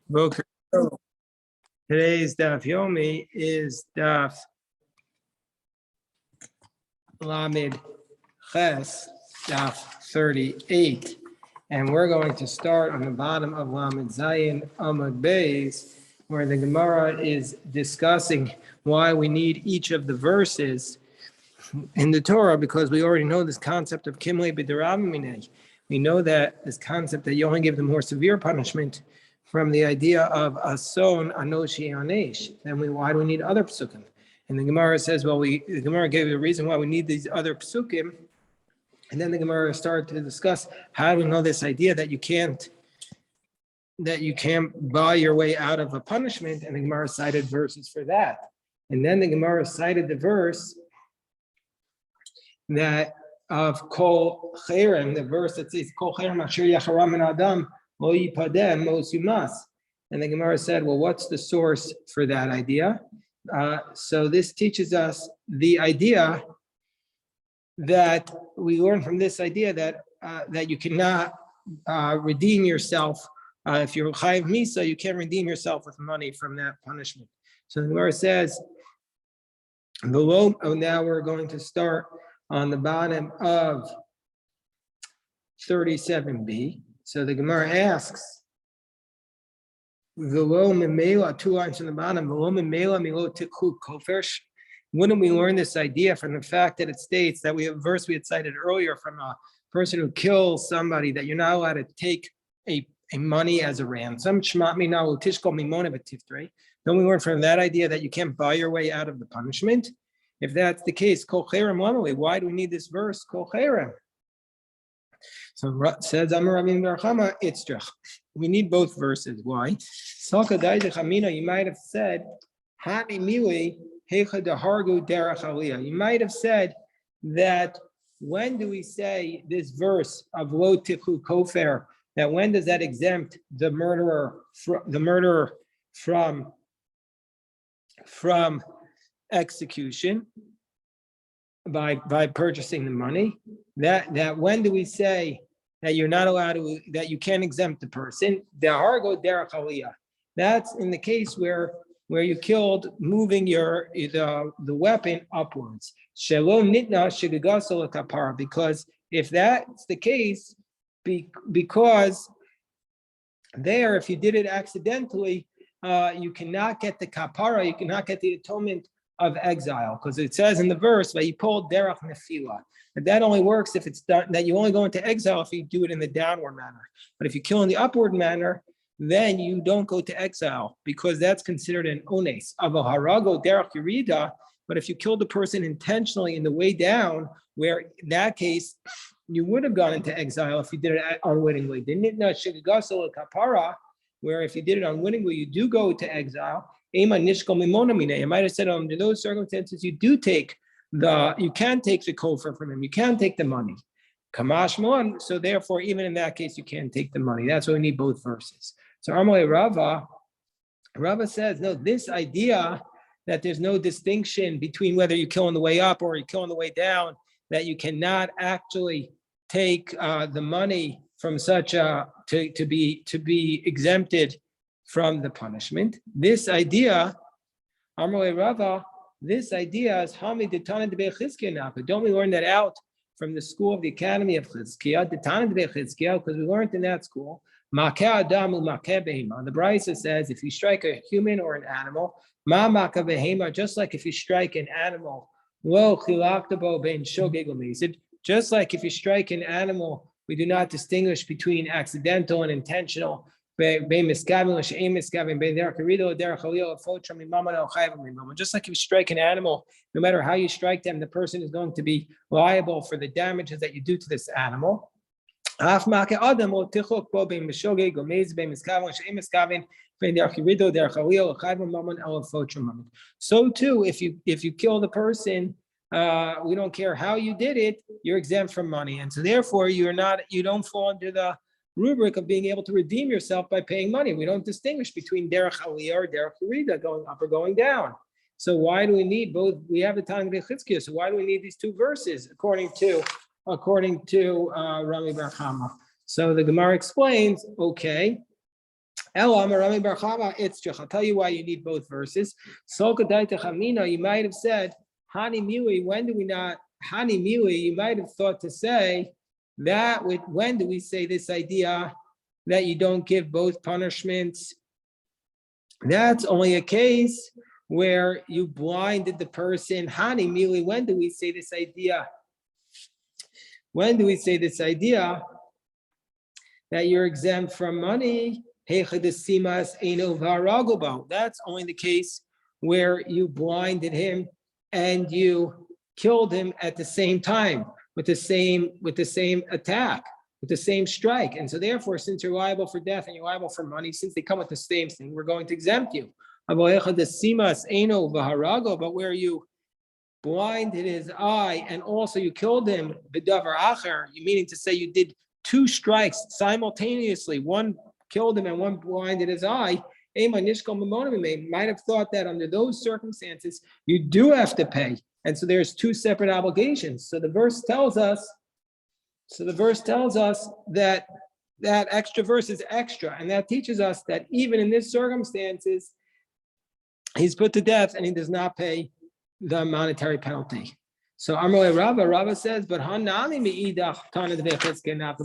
Boker Tov. Today's Daf Yomi is Daf Lamed Ches, Daf 38. And we're going to start on the bottom of Lamed Zayin Amud Beis, where the Gemara is discussing why we need each of the verses in the Torah, because we already know this concept of Kimle B'Derabimine. We know that this concept that you only give the more severe punishment from the idea of ason anoshi anesh. Then why do we need other psukim? And the Gemara says, well, the Gemara gave a reason why we need these other psukim, and then the Gemara started to discuss how do we know this idea that you can't buy your way out of a punishment, and the Gemara cited verses for that. And then the Gemara cited the verse that of Kol Cherem, the verse that says Kol Cherem Asher Yacharam Min Adam Lo Yipadem Mos Yumas. And the Gemara said, well, what's the source for that idea? So this teaches us the idea that we learn from this idea that that you cannot redeem yourself. If you're Chayiv Misa, you can't redeem yourself with money from that punishment. So the Gemara says, below, now we're going to start on the bottom of 37b. So the Gemara asks, V'lo memela, 2 lines from the bottom, V'lo memela milo tikhu kofersh. Wouldn't we learn this idea from the fact that it states that we have a verse we had cited earlier from a person who kills somebody, that you're not allowed to take a money as a ransom? Don't we learn from that idea that you can't buy your way out of the punishment? If that's the case, Kol Cherem Lamali, why do we need this verse, Kol Cherem? So says Amar Rabbi Barchama, Itzrach. We need both verses. Why? You might have said, you might have said that when do we say this verse of Lo Tichu Kofer, that when does that exempt the murderer from execution by purchasing the money? That when do we say that you're not allowed to, that you can't exempt the person? The hargo derech aliyah. That's in the case where you killed moving the weapon upwards. Shalom nitna shigagasol kapara. Because if that's the case, because there, if you did it accidentally, you cannot get the kapara, you cannot get the atonement of exile, because it says in the verse that you pulled derech nefila. That only works if it's done, that you only go into exile if you do it in the downward manner. But if you kill in the upward manner, then you don't go to exile, because that's considered an ones of a harago derech yerida. But if you killed the person intentionally in the way down, where in that case you would have gone into exile if you did it unwittingly. Where if you did it unwittingly, you do go to exile. You might have said under those circumstances you can take the kofar from him, you can take the money. Kamash Moan, so therefore even in that case you can't take the money. That's why we need both verses. So Amalei Rava says, no, this idea that there's no distinction between whether you kill on the way up or you kill on the way down, that you cannot actually take the money from such a to be exempted from the punishment. This idea, Amalei Rava, this idea is Hami Detana de Bechizkiah. But don't we learn that out from the school of the Academy of Chizkiah, Detana de Bechizkiah, because we learned in that school, Makeh Adamu Makeh Behema. The Brisa says if you strike a human or an animal, Ma Makeh Behema, just like if you strike an animal, Lo Chilaktabo Ben Shogeg Umezid, just like if you strike an animal, we do not distinguish between accidental and intentional. Just like if you strike an animal, no matter how you strike them, the person is going to be liable for the damages that you do to this animal. So too, if you kill the person, we don't care how you did it, you're exempt from money, and so therefore you don't fall under the rubric of being able to redeem yourself by paying money. We don't distinguish between derech aliyah or derech yerida, going up or going down. So why do we need both? We have the Tanya Bechizkiah, so why do we need these two verses according to Rami Bar Chama? So the Gemara explains, okay, Ela Marami Bar Chama, it's true. I'll tell you why you need both verses. You might have said, Hani Mili, when do we not? Hani Mili, you might have thought to say that when do we say this idea that you don't give both punishments? That's only a case where you blinded the person. Hani Mili, when do we say this idea? When do we say this idea that you're exempt from money? That's only the case where you blinded him and you killed him at the same time with the same attack, with the same strike. And so therefore, since you're liable for death and you're liable for money, since they come with the same thing, we're going to exempt you. But where you blinded his eye and also you killed him, meaning to say you did two strikes simultaneously, one killed him and one blinded his eye, might have thought that under those circumstances, you do have to pay. And so there's two separate obligations. So the verse tells us that that extra verse is extra. And that teaches us that even in these circumstances, he's put to death and he does not pay the monetary penalty. So Amrullah Rava says, but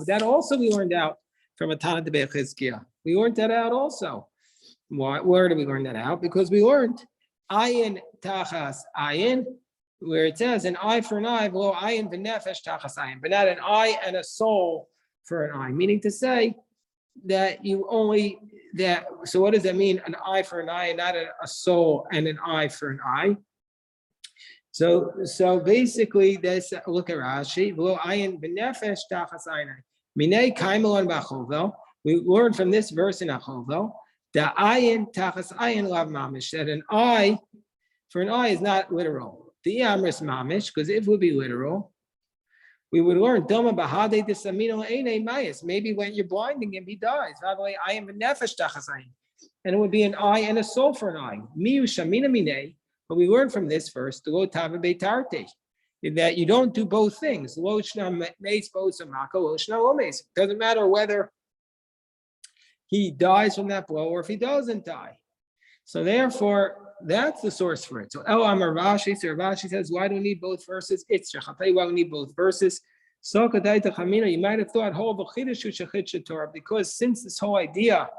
that also we learned out from a Tana de Bechizkiah. We learned that out also. Where did we learn that out? Because we learned ayin tachas ayin, where it says an eye for an eye, below ayin v'nefesh tachas ayin, but not an eye and a soul for an eye. Meaning to say that you only that. So what does that mean? An eye for an eye, and not a soul and an eye for an eye. So basically, there's look at Rashi. Below ayin v'nefesh tachas ayin. Minei kaimelon b'achovel. We learned from this verse in Achovel. The ayin tachas ayin lav mamish, that an eye for an eye is not literal. The amris mamish, because if it would be literal, we would learn doma bahade disamino eine mayas. Maybe when you're blinding him, he dies. Ayin v'nefesh tachas ayin, and it would be an eye and a soul for an eye. Miu shamina minei. But we learn from this verse to lo tava beitarte, that you don't do both things. Lo shna meis bosamako, lo shna lo meis. Doesn't matter whether he dies from that blow or if he doesn't die. So therefore, that's the source for it. So El Amar Rashi, so Rashi says, why do we need both verses? It's I'll tell you why we need both verses. So you might have thought, because since this whole idea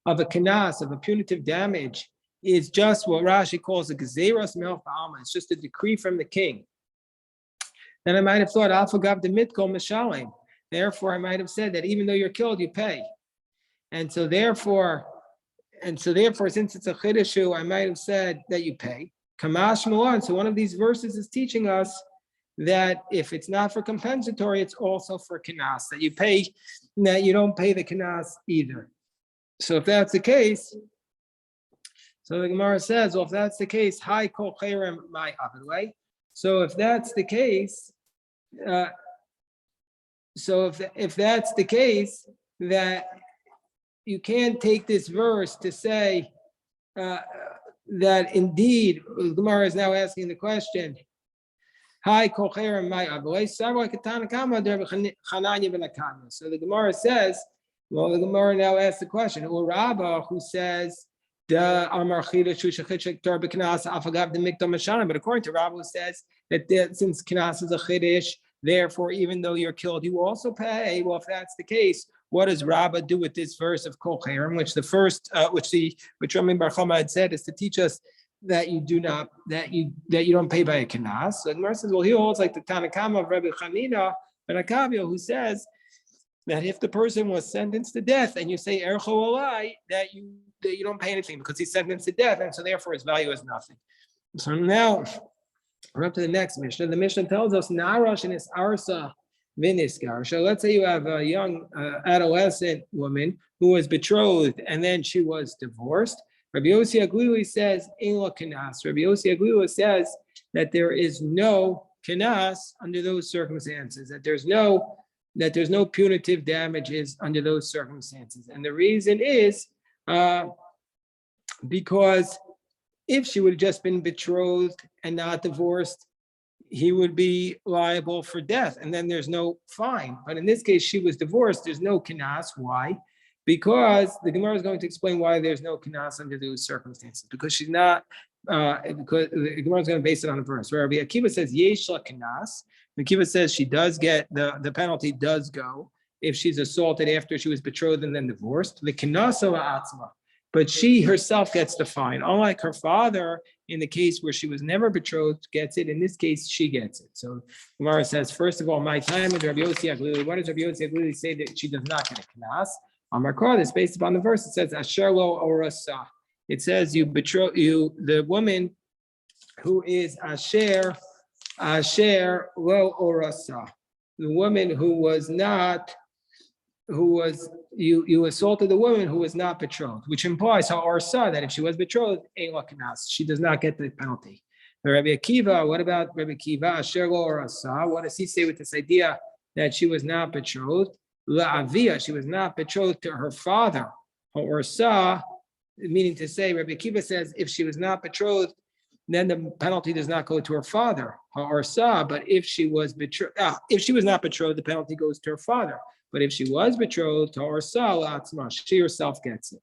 of a kanas, of a punitive damage, is just what Rashi calls a gezeras melch ba'alma. It's just a decree from the king. Then I might have thought, Alfagav de mitko mishalim. Therefore, I might have said that even though you're killed, you pay. And so therefore, since it's a chidushu, I might have said that you pay. Kamash Milan. So one of these verses is teaching us that if it's not for compensatory, it's also for kanas, that you pay, that you don't pay the kanas either. So if that's the case, so the Gemara says, well, if that's the case, hi kol cherem my way. So if that's the case, if that's the case, that you can't take this verse to say that indeed, the Gemara is now asking the question, hi kol cherem my avlei. So the Gemara says, well, the Gemara now asks the question, or Rabbah who says, but according to Rabbah who says that since Knas is a Chiddush, therefore, even though you're killed, you also pay. Well, if that's the case, what does Rabbah do with this verse of Kol Cherem, which Rami Bar Chama had said is to teach us that you don't pay by a Knas? So the Gemara says, well, he holds like the Tanakama of Rabbi Chanina ben Akavia, who says that if the person was sentenced to death and you say Ercho Alai, that you don't pay anything because he's sentenced to death, and so therefore his value is nothing. So now we're up to the next Mishnah. The Mishnah tells us Narash and his Arsa Viniskar. So let's say you have a young adolescent woman who was betrothed and then she was divorced. Rabbi Yossi Aglili says in la kanas. Rabbi Yossi Aglili says that there is no kanas under those circumstances, that there's no punitive damages under those circumstances. And the reason is because if she would have just been betrothed and not divorced, he would be liable for death, and then there's no fine. But in this case, she was divorced. There's no kanas. Why? because the Gemara is going to explain why there's no kanas under those circumstances. Because she's not. Because the Gemara is going to base it on a verse where Rabbi Akiva says yesh la kanas. Akiva says she does get the penalty does go if she's assaulted after she was betrothed and then divorced. The kanasa la'atzma, but she herself gets the fine. Unlike her father, in the case where she was never betrothed, gets it. In this case, she gets it. So Gemara says, first of all, my time with Rabbi Yossi Aglili. What does Rabbi Yossi Aglili say that she does not get a kanas? Amar Kor, it's based upon the verse. It says asher lo orasa. It says you the woman who is asher lo orasa. The woman who was not, you assaulted the woman who was not betrothed, which implies how orsa that if she was betrothed, ein la kanas, she does not get the penalty. But Rabbi Akiva, what about Rabbi Akiva? Asher lo orasa. What does he say with this idea that she was not betrothed? La avia, she was not betrothed to her father. Orsa, meaning to say, Rabbi Akiva says if she was not betrothed, then the penalty does not go to her father. Orsa, but if she was betrothed, if she was not betrothed, the penalty goes to her father. But if she was betrothed to Orsa, she herself gets it.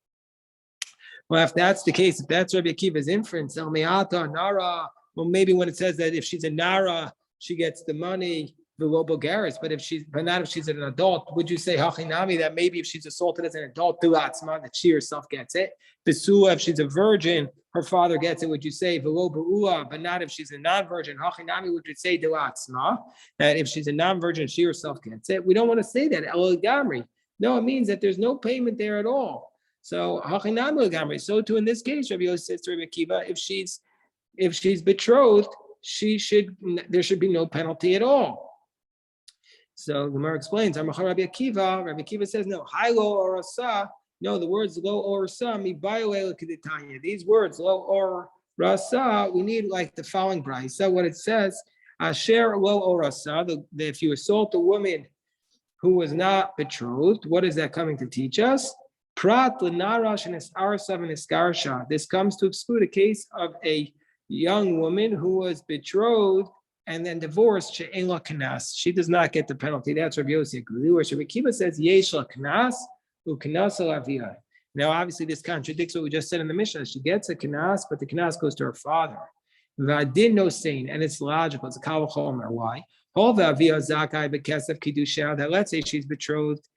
Well, if that's the case, if that's Rabbi Akiva's inference, El Me'ata, Nara, well, maybe when it says that if she's a Nara, she gets the money, the Bulgaris, but not if she's an adult, would you say Hachinami that maybe if she's assaulted as an adult, that she herself gets it? Besua, if she's a virgin, her father gets it, would you say Velo Ba'ua, but not if she's a non-virgin? Hachinami, would you say that if she's a non-virgin, she herself gets it? We don't want to say that. El Gamri. No, it means that there's no payment there at all. So Hachinami Gamri. So too in this case, Rabbi Yosef says to Rabbi Akiva, if she's betrothed, there should be no penalty at all. So Gemara explains, Rabbi Akiva says, no, hilo or asa, no, the words lo or sa, mi keditanya. These words, lo or rasa, we need like the following brayso. What it says, asher lo or asa, if you assault a woman who was not betrothed, what is that coming to teach us? Prat l'narash and arasav and iskarsha. This comes to exclude a case of a young woman who was betrothed and then divorced, she'en la kanas. She does not get the penalty. That's Rabbi Yossi Aglili. Where Rabbi Akiva says, yesh la kanas, u kanas la avia. Now, obviously, this contradicts what we just said in the Mishnah. She gets a kanas, but the kanas goes to her father. V'adin no sein, and it's logical. It's a kal v'chomer. Why? Hol v'avia zakai b'kesef kiddusha. That let's say she's betrothed,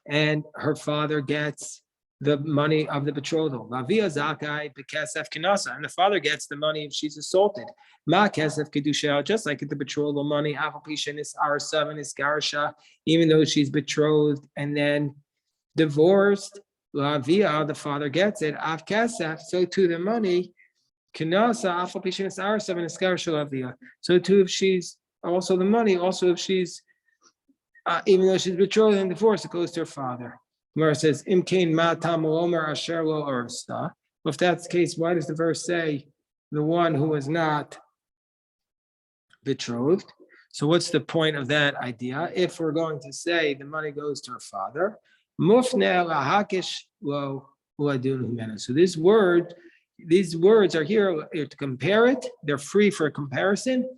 and her father gets the money of the betrothal. V'avia zakai b'kesef kinasa, and the father gets the money if she's assaulted. Ma kesef kedusha, just like the betrothal money, afalpishin is arsav and is garsha, even though she's betrothed and then divorced, via the father gets it. Av kesef, so too the money, kinasa afalpishin is arsav and is garsha via. So too if she's also the money, also if she's even though she's betrothed and divorced, it goes to her father. Gemara says, Imkain ma tamu omer asher lo arsta. If that's the case, why does the verse say the one who was not betrothed? So what's the point of that idea? If we're going to say the money goes to her father, mufne lahakish lo uladun humana. So these words are here to compare it. They're free for a comparison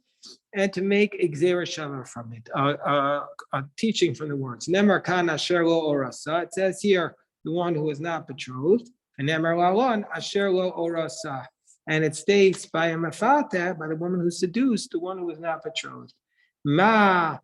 and to make exera shava from it, a teaching from the words. Nemar kan asher lo orasa. It says here the one who is not betrothed, and nemar lalon asher lo orasa. And it states by a mafata, by the woman who seduced the one who was not betrothed. Ma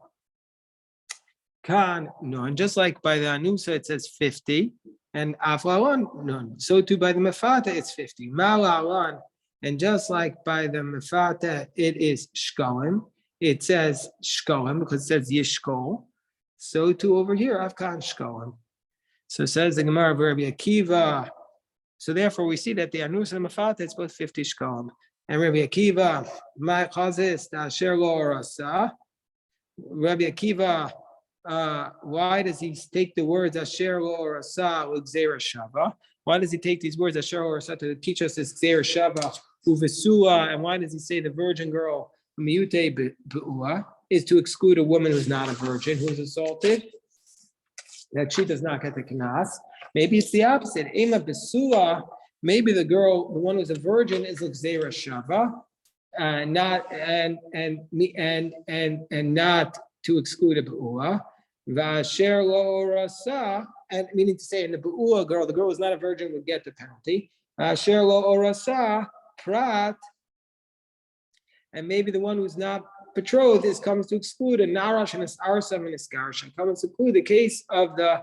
kan nun, just like by the anusa it says 50, and aflalon nun. So too by the mafata it's 50. Ma lalon, and just like by the mafata it is shkolim. It says shkolim because it says yishkol. So too over here afkan shkolim. So says the Gemara of Rabbi Akiva. So therefore, we see that the anus and mafata it's both 50 shkolim. And Rabbi Akiva, my chazis asher lo rasa. Rabbi Akiva, why does he take the words asher lo rasa u'gzera shava? Why does he take these words asher lo rasa to teach us this gzera shava uvesua? And why does he say the virgin girl miyute be'ua is to exclude a woman who's not a virgin who's assaulted, that she does not get the kanas? Maybe it's the opposite. Ema besua, maybe the girl, the one who's a virgin, is gzera shava, not to exclude a be'ua. V'asher lo rasa, and meaning to say, in the Bu'ula girl, the girl who's not a virgin would get the penalty. Asher lo orasa prat, and maybe the one who's not betrothed comes to exclude a narash and a arsav and a skarsha. Comes to exclude the case of the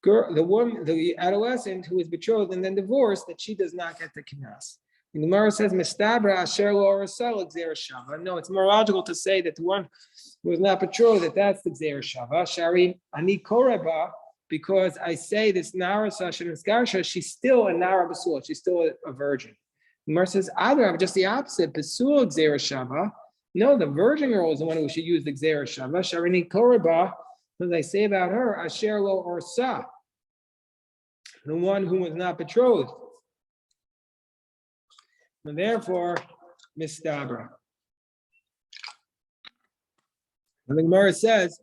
girl, the woman, the adolescent who is betrothed and then divorced, that she does not get the kinas. And the Gemara says, "Mistabra asher lo orasa l'gzeira shava." No, it's more logical to say that the one who is not betrothed, that's the gzeira shava. Shari ani koreba, because I say this nara sasha and skarsha, she's still a nara basul, she's still a virgin. The Gemara says, "Adar, just the opposite. Basul gzeira shava." No, the virgin girl is the one who should use the gzeira shava. Shari ani koreba, as I say about her, asher lo orsa, the one who was not betrothed. And therefore, mistabra. And the Gemara says,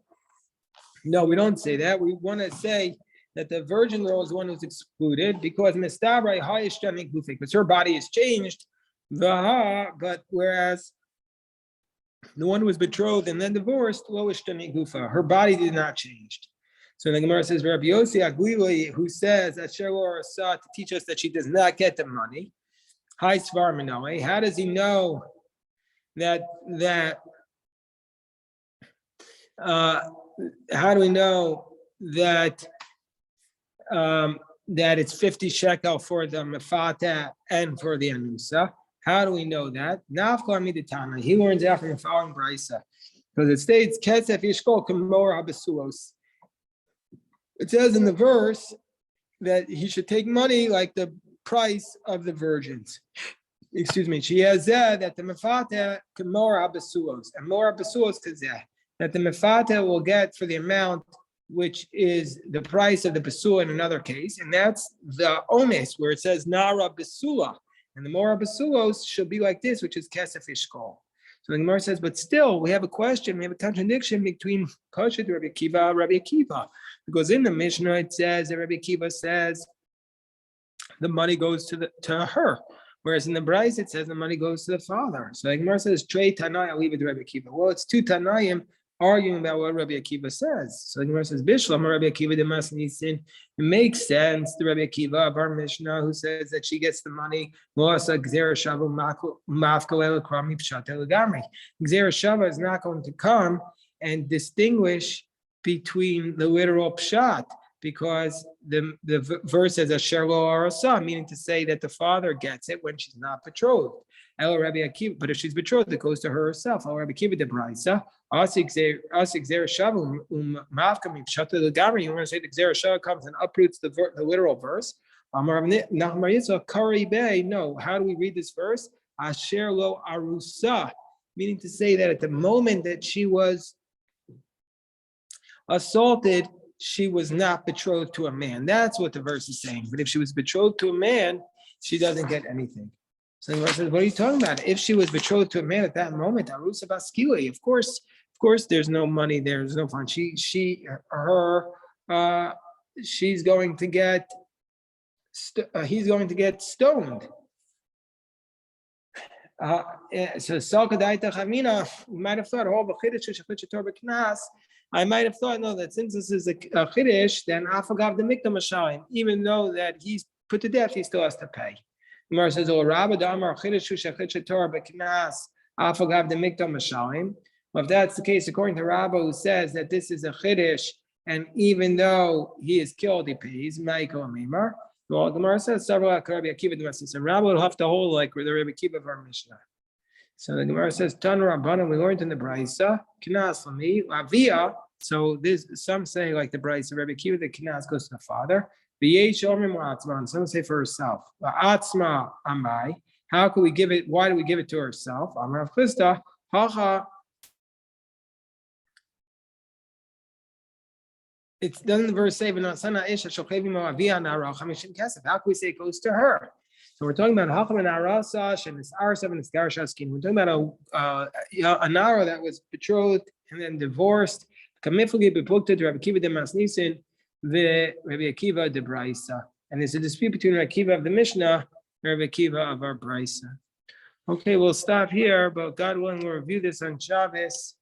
no, we don't say that. We want to say that the virgin girl is the one who's excluded because mistabra hayishtanik gufik, because her body is changed. But whereas the one who was betrothed and then divorced, lo ishtanik gufa, her body did not change. So the Gemara says, Rabbi Yossi Aguiloi, who says that Sherlo Arasa to teach us that she does not get the money. Hi Svar Minoe. How does he know that how do we know that that it's 50 shekel for the mefata and for the anusa? How do we know that? Nafkar miditana. He learns out from the following brisa, because it states kesef yishkol kamor habasuos. It says in the verse that he should take money like the price of the virgins. Excuse me. She has said that the mefata kamor habasuos and more habasuos kazeh, that the mefata will get for the amount which is the price of the basula in another case, and that's the omes where it says nara basula, and the more basulos should be like this, which is kesef ishkol. So the Gemara says, but still we have a question, we have a contradiction between Koshet Rabbi Akiva, because in the Mishnah it says that Rabbi Akiva says the money goes to her, whereas in the Bryce it says the money goes to the father. So the Gemara says, Trey Tanai, I'll leave it to Rabbi Akiva. Well, it's two Tanaim arguing about what Rabbi Akiva says. So the Gemara says, Bishlam, Rabbi Akiva de Masnisin. It makes sense to Rabbi Akiva of our Mishnah, who says that she gets the money. Gzera Shava is not going to come and distinguish between the literal pshat, because the verse says Asher lo arasa, meaning to say that the father gets it when she's not betrothed. El Rabbi Akiva, but if she's betrothed, it goes to her herself. El Rabbi Akiva de Braisa. You want to say the Gzera Shava comes and uproots the literal verse. No, how do we read this verse? Asher lo arusa, meaning to say that at the moment that she was assaulted, she was not betrothed to a man. That's what the verse is saying. But if she was betrothed to a man, she doesn't get anything. So the verse says, what are you talking about? If she was betrothed to a man at that moment, arusa baskili, of course, there's no money there. There's no fun. She's going to get, he's going to get stoned. So Salkadaita Chamina, we might have thought, I might have thought, no, that since this is a chiddush, then afagav the mikdam mashalim, even though that he's put to death, he still has to pay. The Gemara says, "Oh, Rabba Damar chiddush shechit Torah b'knas afagav the mikdam mashalim." Well, if that's the case, according to Rabba, who says that this is a chiddush, and even though he is killed, he pays. Ma'iko Amimar. Well, the Gemara says several Rabbi Akiva d'Masnis, and Rabba will have to hold like the Rabbi Akiva of our Mishnah. So the Gemara says, Tan Rabbanan, we learned in the Brisa, Knas Lami, Lavia. So this, some say like the Brisa, Rabbi Akiva, the Knas goes to the father. Some say for herself. Atzma Amai. How can we give it? Why do we give it to herself? Amrav Chisda, Hacha. It doesn't the verse say, how can we say it goes to her? So we're talking about Hacham and Arasash and it's Arasav and it's Garashaskin. We're talking about a Nara that was betrothed and then divorced. Kamifli bepukta to Rabbi Akiva de Masnisin, the Rabbi Akiva de Braisa. And there's a dispute between Rabbi Akiva of the Mishnah and Rabbi Akiva of our Braisa. Okay, we'll stop here, but God willing, we'll review this on Shabbos.